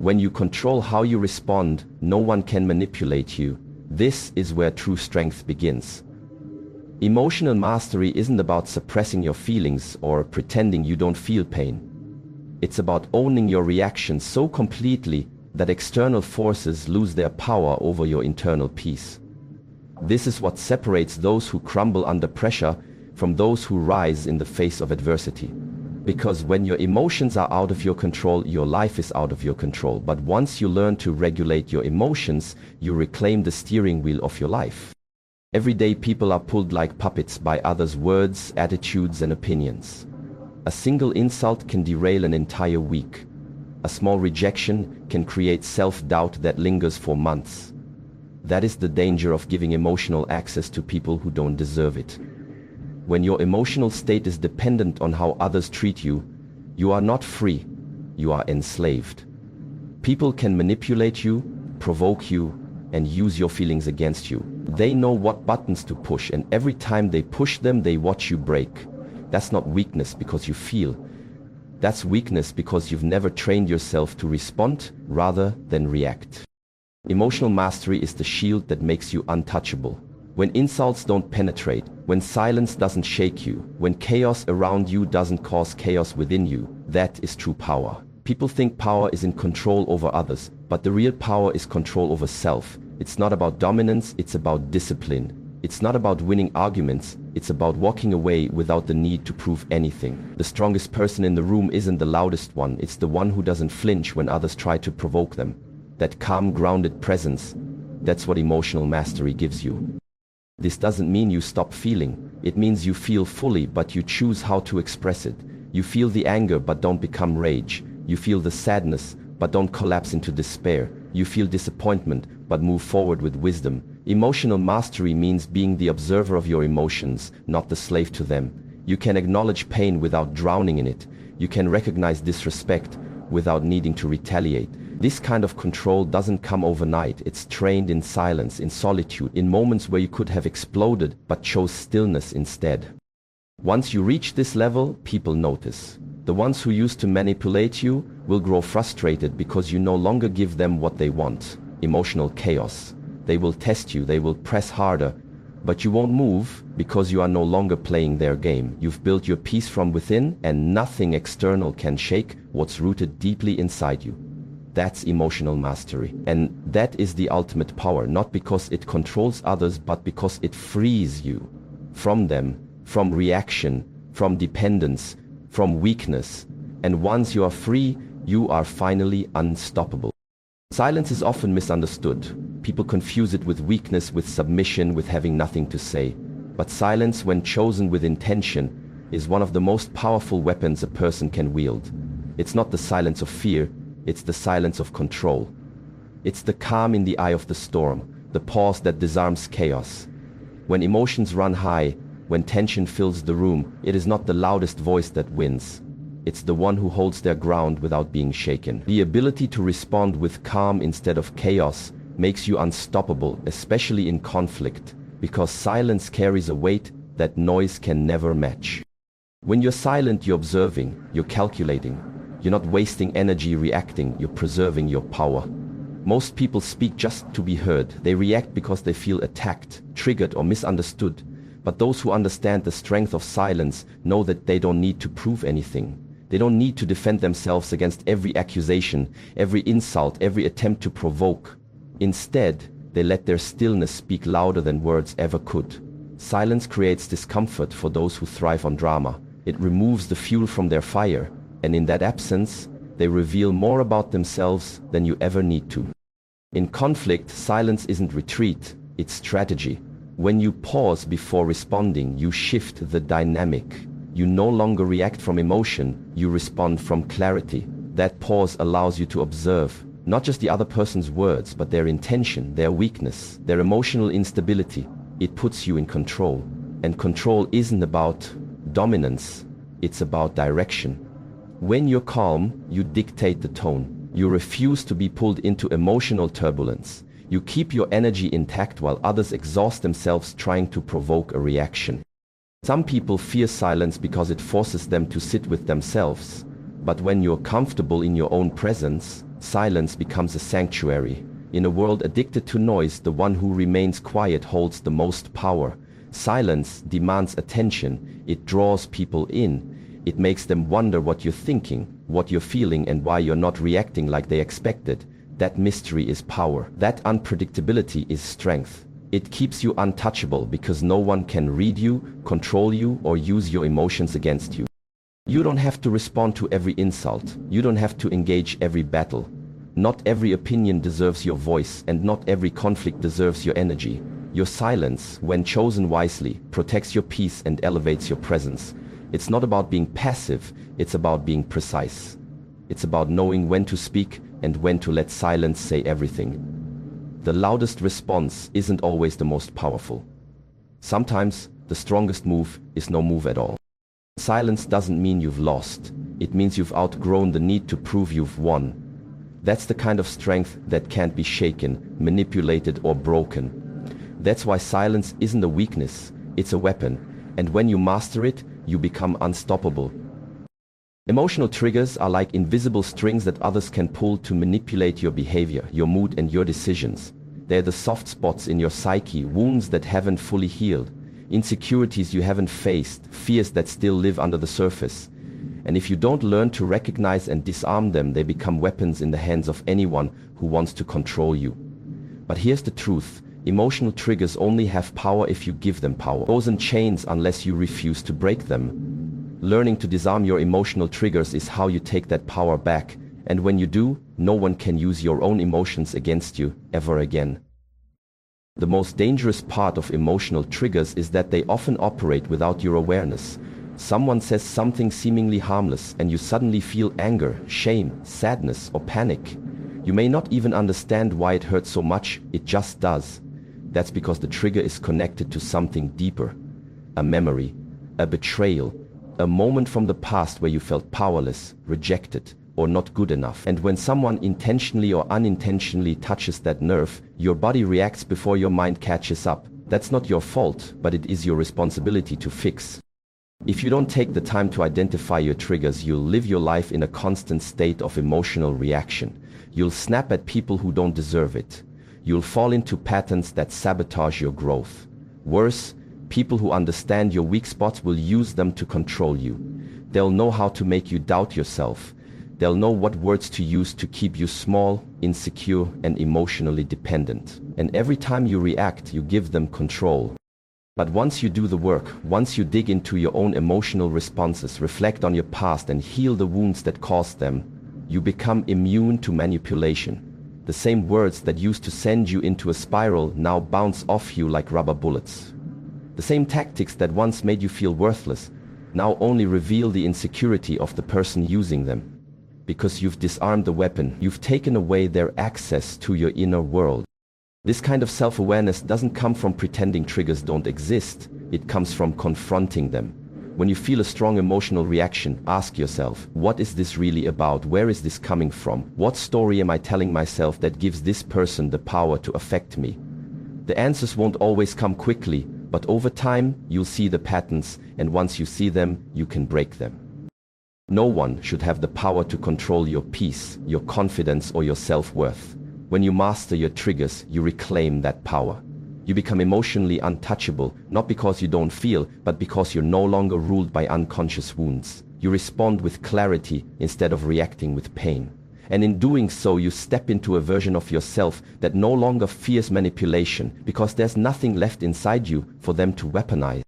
When you control how you respond, no one can manipulate you. This is where true strength begins. Emotional mastery isn't about suppressing your feelings or pretending you don't feel pain. It's about owning your reactions so completely that external forces lose their power over your internal peace. This is what separates those who crumble under pressure from those who rise in the face of adversity. Because when your emotions are out of your control, your life is out of your control. But once you learn to regulate your emotions, you reclaim the steering wheel of your life. Every day people are pulled like puppets by others' words, attitudes, and opinions. A single insult can derail an entire week. A small rejection can create self-doubt that lingers for months. That is the danger of giving emotional access to people who don't deserve it. When your emotional state is dependent on how others treat you, you are not free, you are enslaved. People can manipulate you, provoke you, and use your feelings against you. They know what buttons to push, and every time they push them, they watch you break. That's not weakness because you feel. That's weakness because you've never trained yourself to respond rather than react. Emotional mastery is the shield that makes you untouchable. When insults don't penetrate, when silence doesn't shake you, when chaos around you doesn't cause chaos within you, that is true power. People think power is in control over others, but the real power is control over self. It's not about dominance, it's about discipline. It's not about winning arguments, it's about walking away without the need to prove anything. The strongest person in the room isn't the loudest one, it's the one who doesn't flinch when others try to provoke them. That calm, grounded presence, that's what emotional mastery gives you. This doesn't mean you stop feeling, it means you feel fully but you choose how to express it. You feel the anger but don't become rage. You feel the sadness but don't collapse into despair. You feel disappointment but move forward with wisdom. Emotional mastery means being the observer of your emotions, not the slave to them. You can acknowledge pain without drowning in it. You can recognize disrespect without needing to retaliate. This kind of control doesn't come overnight. It's trained in silence, in solitude, in moments where you could have exploded but chose stillness instead. Once you reach this level, people notice. The ones who used to manipulate you will grow frustrated because you no longer give them what they want. Emotional chaos. They will test you, they will press harder, but you won't move because you are no longer playing their game. You've built your peace from within, and nothing external can shake what's rooted deeply inside you. That's emotional mastery. And that is the ultimate power, not because it controls others, but because it frees you from them, from reaction, from dependence, from weakness. And once you are free, you are finally unstoppable. Silence is often misunderstood. People confuse it with weakness, with submission, with having nothing to say. But silence, when chosen with intention, is one of the most powerful weapons a person can wield. It's not the silence of fear, it's the silence of control. It's the calm in the eye of the storm, the pause that disarms chaos. When emotions run high, when tension fills the room, it is not the loudest voice that wins. It's the one who holds their ground without being shaken. The ability to respond with calm instead of chaos makes you unstoppable, especially in conflict, because silence carries a weight that noise can never match. When you're silent, you're observing, you're calculating. You're not wasting energy reacting, you're preserving your power. Most people speak just to be heard. They react because they feel attacked, triggered, or misunderstood. But those who understand the strength of silence know that they don't need to prove anything. They don't need to defend themselves against every accusation, every insult, every attempt to provoke. Instead, they let their stillness speak louder than words ever could. Silence creates discomfort for those who thrive on drama. It removes the fuel from their fire, and in that absence, they reveal more about themselves than you ever need to. In conflict, silence isn't retreat, it's strategy. When you pause before responding, you shift the dynamic. You no longer react from emotion, you respond from clarity. That pause allows you to observe not just the other person's words, but their intention, their weakness, their emotional instability. It puts you in control. And control isn't about dominance, it's about direction. When you're calm, you dictate the tone. You refuse to be pulled into emotional turbulence. You keep your energy intact while others exhaust themselves trying to provoke a reaction. Some people fear silence because it forces them to sit with themselves. But when you're comfortable in your own presence, silence becomes a sanctuary. In a world addicted to noise, the one who remains quiet holds the most power. Silence demands attention. It draws people in. It makes them wonder what you're thinking, what you're feeling, and why you're not reacting like they expected. That mystery is power. That unpredictability is strength. It keeps you untouchable because no one can read you, control you, or use your emotions against you. You don't have to respond to every insult. You don't have to engage every battle. Not every opinion deserves your voice, and not every conflict deserves your energy. Your silence, when chosen wisely, protects your peace and elevates your presence. It's not about being passive, it's about being precise. It's about knowing when to speak and when to let silence say everything. The loudest response isn't always the most powerful. Sometimes, the strongest move is no move at all. Silence doesn't mean you've lost. It means you've outgrown the need to prove you've won. That's the kind of strength that can't be shaken, manipulated, or broken. That's why silence isn't a weakness, it's a weapon. And when you master it, you become unstoppable. Emotional triggers are like invisible strings that others can pull to manipulate your behavior, your mood, and your decisions. They're the soft spots in your psyche, wounds that haven't fully healed, insecurities you haven't faced, fears that still live under the surface. And if you don't learn to recognize and disarm them, they become weapons in the hands of anyone who wants to control you. But here's the truth. Emotional triggers only have power if you give them power. Those in chains unless you refuse to break them. Learning to disarm your emotional triggers is how you take that power back. And when you do, no one can use your own emotions against you ever again. The most dangerous part of emotional triggers is that they often operate without your awareness. Someone says something seemingly harmless and you suddenly feel anger, shame, sadness, or panic. You may not even understand why it hurts so much, it just does. That's because the trigger is connected to something deeper. A memory, a betrayal, a moment from the past where you felt powerless, rejected, or not good enough. And when someone intentionally or unintentionally touches that nerve, your body reacts before your mind catches up. That's not your fault, but it is your responsibility to fix. If you don't take the time to identify your triggers, you'll live your life in a constant state of emotional reaction. You'll snap at people who don't deserve it. You'll fall into patterns that sabotage your growth. Worse, people who understand your weak spots will use them to control you. They'll know how to make you doubt yourself. They'll know what words to use to keep you small, insecure, and emotionally dependent. And every time you react, you give them control. But once you do the work, once you dig into your own emotional responses, reflect on your past, and heal the wounds that caused them, you become immune to manipulation. The same words that used to send you into a spiral now bounce off you like rubber bullets. The same tactics that once made you feel worthless now only reveal the insecurity of the person using them. Because you've disarmed the weapon, you've taken away their access to your inner world. This kind of self-awareness doesn't come from pretending triggers don't exist. It comes from confronting them. When you feel a strong emotional reaction, ask yourself, what is this really about? Where is this coming from? What story am I telling myself that gives this person the power to affect me? The answers won't always come quickly, but over time, you'll see the patterns, and once you see them, you can break them. No one should have the power to control your peace, your confidence, or your self-worth. When you master your triggers, you reclaim that power. You become emotionally untouchable, not because you don't feel, but because you're no longer ruled by unconscious wounds. You respond with clarity instead of reacting with pain. And in doing so, you step into a version of yourself that no longer fears manipulation, because there's nothing left inside you for them to weaponize.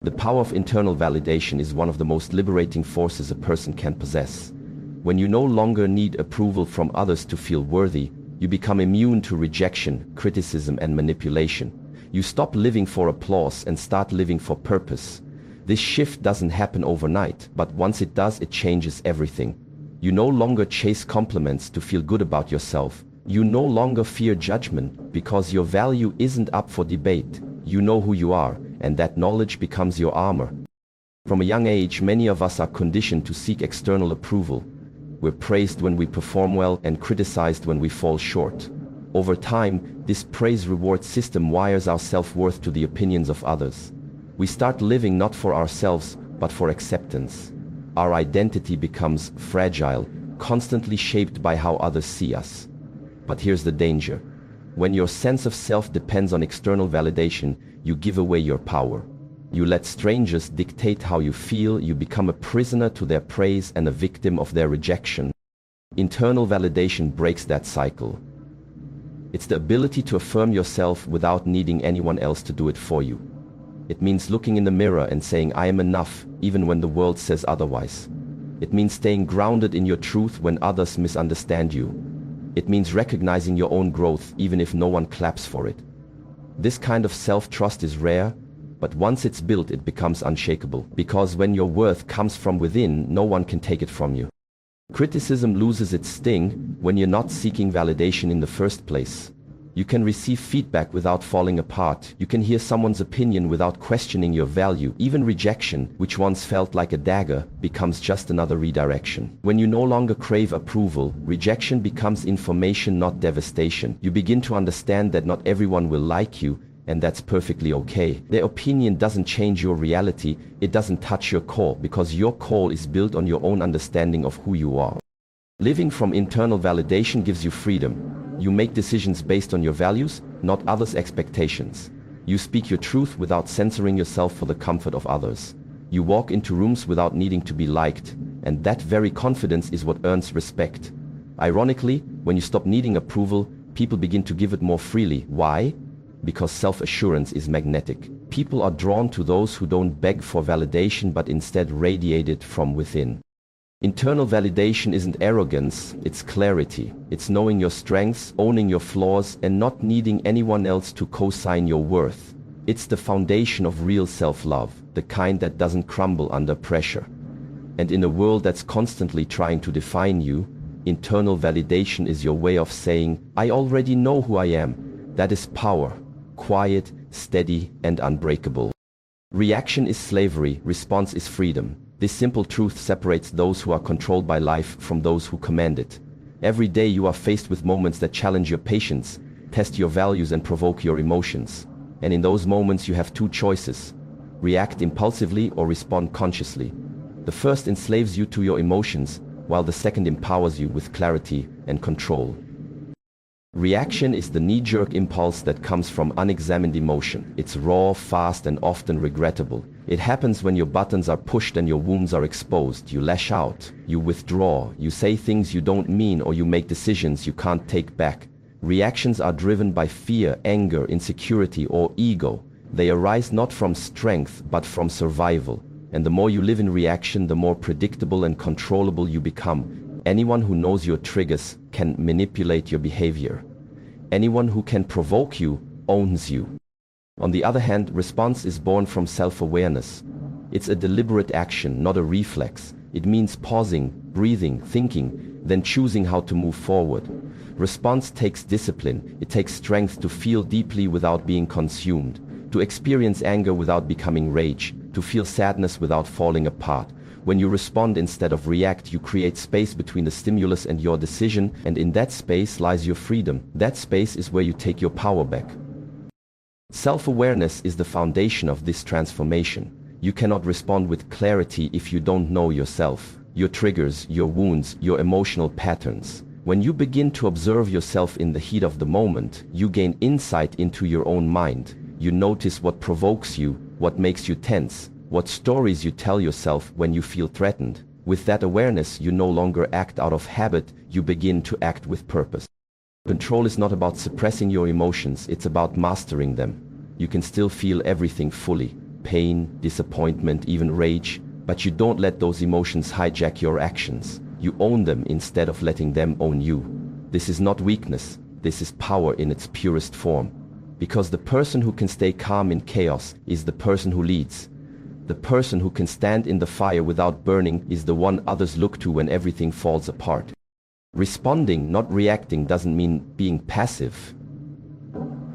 The power of internal validation is one of the most liberating forces a person can possess. When you no longer need approval from others to feel worthy, you become immune to rejection, criticism, and manipulation. You stop living for applause and start living for purpose. This shift doesn't happen overnight, but once it does, it changes everything. You no longer chase compliments to feel good about yourself. You no longer fear judgment because your value isn't up for debate. You know who you are, and that knowledge becomes your armor. From a young age, many of us are conditioned to seek external approval. We're praised when we perform well and criticized when we fall short. Over time, this praise-reward system wires our self-worth to the opinions of others. We start living not for ourselves, but for acceptance. Our identity becomes fragile, constantly shaped by how others see us. But here's the danger. When your sense of self depends on external validation, you give away your power. You let strangers dictate how you feel, you become a prisoner to their praise and a victim of their rejection. Internal validation breaks that cycle. It's the ability to affirm yourself without needing anyone else to do it for you. It means looking in the mirror and saying, I am enough, even when the world says otherwise. It means staying grounded in your truth when others misunderstand you. It means recognizing your own growth, even if no one claps for it. This kind of self-trust is rare, but once it's built, it becomes unshakable. Because when your worth comes from within, no one can take it from you. Criticism loses its sting when you're not seeking validation in the first place. You can receive feedback without falling apart. You can hear someone's opinion without questioning your value. Even rejection, which once felt like a dagger, becomes just another redirection. When you no longer crave approval, rejection becomes information, not devastation. You begin to understand that not everyone will like you, and that's perfectly okay. Their opinion doesn't change your reality, it doesn't touch your core, because your core is built on your own understanding of who you are. Living from internal validation gives you freedom. You make decisions based on your values, not others' expectations. You speak your truth without censoring yourself for the comfort of others. You walk into rooms without needing to be liked, and that very confidence is what earns respect. Ironically, when you stop needing approval, people begin to give it more freely. Why? Because self-assurance is magnetic. People are drawn to those who don't beg for validation but instead radiate it from within. Internal validation isn't arrogance, it's clarity. It's knowing your strengths, owning your flaws, and not needing anyone else to co-sign your worth. It's the foundation of real self-love, the kind that doesn't crumble under pressure. And in a world that's constantly trying to define you, internal validation is your way of saying, I already know who I am. That is power. Quiet, steady, and unbreakable. Reaction is slavery, response is freedom. This simple truth separates those who are controlled by life from those who command it. Every day you are faced with moments that challenge your patience, test your values, and provoke your emotions. And in those moments you have two choices: react impulsively or respond consciously. The first enslaves you to your emotions, while the second empowers you with clarity and control. Reaction is the knee-jerk impulse that comes from unexamined emotion. It's raw, fast, and often regrettable. It happens when your buttons are pushed and your wounds are exposed. You lash out, you withdraw, you say things you don't mean, or you make decisions you can't take back. Reactions are driven by fear, anger, insecurity, or ego. They arise not from strength, but from survival. And the more you live in reaction, the more predictable and controllable you become. Anyone who knows your triggers can manipulate your behavior. Anyone who can provoke you owns you. On the other hand, response is born from self-awareness. It's a deliberate action, not a reflex. It means pausing, breathing, thinking, then choosing how to move forward. Response takes discipline. It takes strength to feel deeply without being consumed, to experience anger without becoming rage, to feel sadness without falling apart. When you respond instead of react, you create space between the stimulus and your decision, and in that space lies your freedom. That space is where you take your power back. Self-awareness is the foundation of this transformation. You cannot respond with clarity if you don't know yourself, your triggers, your wounds, your emotional patterns. When you begin to observe yourself in the heat of the moment, you gain insight into your own mind. You notice what provokes you, what makes you tense, what stories you tell yourself when you feel threatened. With that awareness, you no longer act out of habit, you begin to act with purpose. Control is not about suppressing your emotions, it's about mastering them. You can still feel everything fully, pain, disappointment, even rage, but you don't let those emotions hijack your actions. You own them instead of letting them own you. This is not weakness, this is power in its purest form. Because the person who can stay calm in chaos is the person who leads. The person who can stand in the fire without burning is the one others look to when everything falls apart. Responding, not reacting, doesn't mean being passive.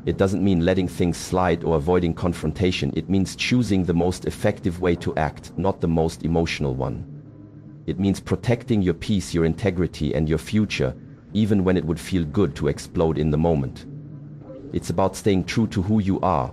It doesn't mean letting things slide or avoiding confrontation. It means choosing the most effective way to act, not the most emotional one. It means protecting your peace, your integrity, and your future, even when it would feel good to explode in the moment. It's about staying true to who you are.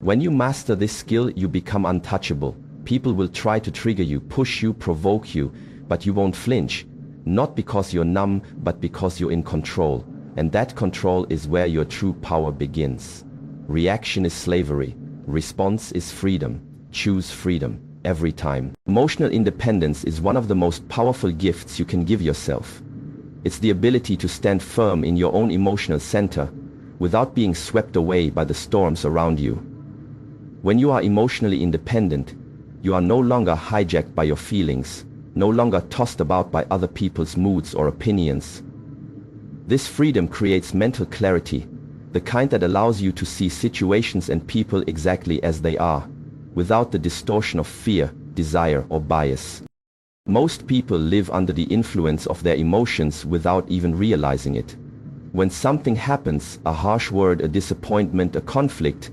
When you master this skill, you become untouchable. People will try to trigger you, push you, provoke you, but you won't flinch. not because you're numb, but because you're in control. And that control is where your true power begins. Reaction is slavery. Response is freedom. Choose freedom every time. Emotional independence is one of the most powerful gifts you can give yourself. It's the ability to stand firm in your own emotional center without being swept away by the storms around you. When you are emotionally independent, you are no longer hijacked by your feelings, no longer tossed about by other people's moods or opinions. This freedom creates mental clarity, the kind that allows you to see situations and people exactly as they are, without the distortion of fear, desire, or bias. Most people live under the influence of their emotions without even realizing it. When something happens, a harsh word, a disappointment, a conflict,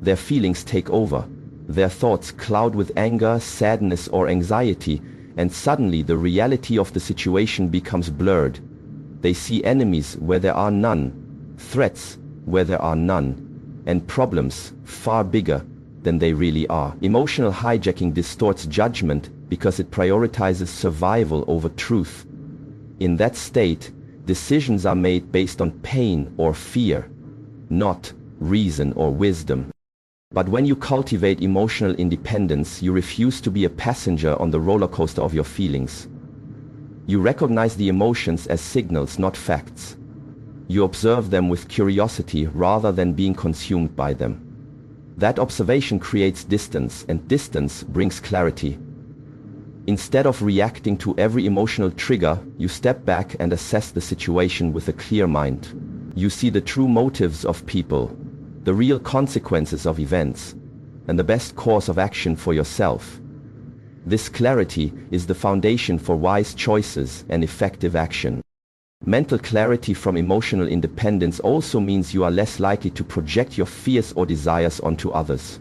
their feelings take over. Their thoughts cloud with anger, sadness, or anxiety, and suddenly the reality of the situation becomes blurred. They see enemies where there are none, threats where there are none, and problems far bigger than they really are. Emotional hijacking distorts judgment because it prioritizes survival over truth. In that state, decisions are made based on pain or fear, not reason or wisdom. But when you cultivate emotional independence, you refuse to be a passenger on the roller coaster of your feelings. You recognize the emotions as signals, not facts. You observe them with curiosity rather than being consumed by them. That observation creates distance, and distance brings clarity. Instead of reacting to every emotional trigger, you step back and assess the situation with a clear mind. You see the true motives of people, the real consequences of events, and the best course of action for yourself. This clarity is the foundation for wise choices and effective action. Mental clarity from emotional independence also means you are less likely to project your fears or desires onto others.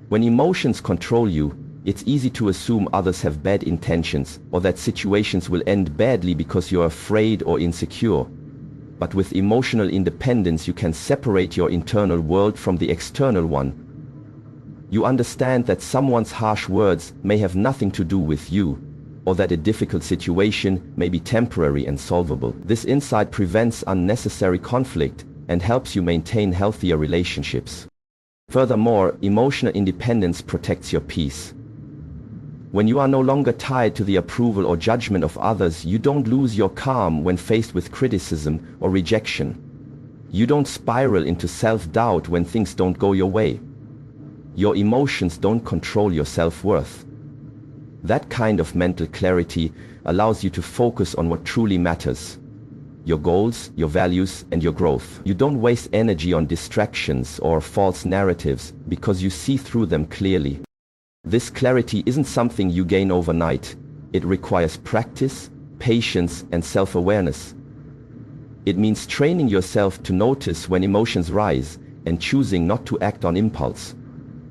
When emotions control you, it's easy to assume others have bad intentions or that situations will end badly because you're afraid or insecure. But with emotional independence, you can separate your internal world from the external one. You understand that someone's harsh words may have nothing to do with you, or that a difficult situation may be temporary and solvable. This insight prevents unnecessary conflict and helps you maintain healthier relationships. Furthermore, emotional independence protects your peace. When you are no longer tied to the approval or judgment of others, you don't lose your calm when faced with criticism or rejection. You don't spiral into self-doubt when things don't go your way. Your emotions don't control your self-worth. That kind of mental clarity allows you to focus on what truly matters: your goals, your values, and your growth. You don't waste energy on distractions or false narratives because you see through them clearly. This clarity isn't something you gain overnight. It requires practice, patience, and self-awareness. It means training yourself to notice when emotions rise and choosing not to act on impulse.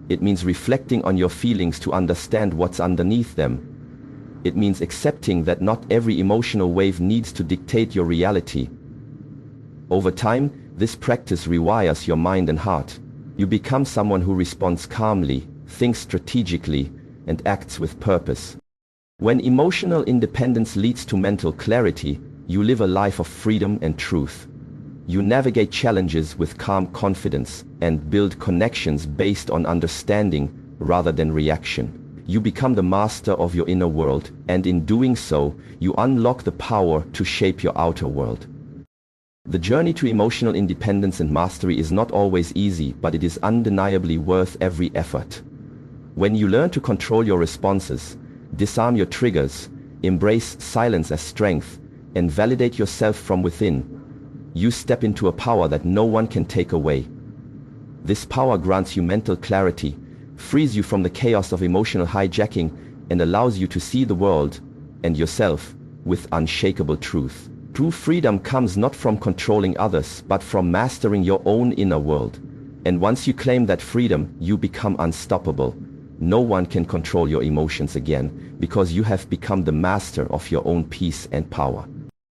It means reflecting on your feelings to understand what's underneath them. It means accepting that not every emotional wave needs to dictate your reality. Over time, this practice rewires your mind and heart. You become someone who responds calmly, thinks strategically, and acts with purpose. When emotional independence leads to mental clarity, you live a life of freedom and truth. You navigate challenges with calm confidence and build connections based on understanding rather than reaction. You become the master of your inner world, and in doing so, you unlock the power to shape your outer world. The journey to emotional independence and mastery is not always easy, but it is undeniably worth every effort. When you learn to control your responses, disarm your triggers, embrace silence as strength, and validate yourself from within, you step into a power that no one can take away. This power grants you mental clarity, frees you from the chaos of emotional hijacking, and allows you to see the world and yourself with unshakable truth. True freedom comes not from controlling others, but from mastering your own inner world. And once you claim that freedom, you become unstoppable. No one can control your emotions again, because you have become the master of your own peace and power.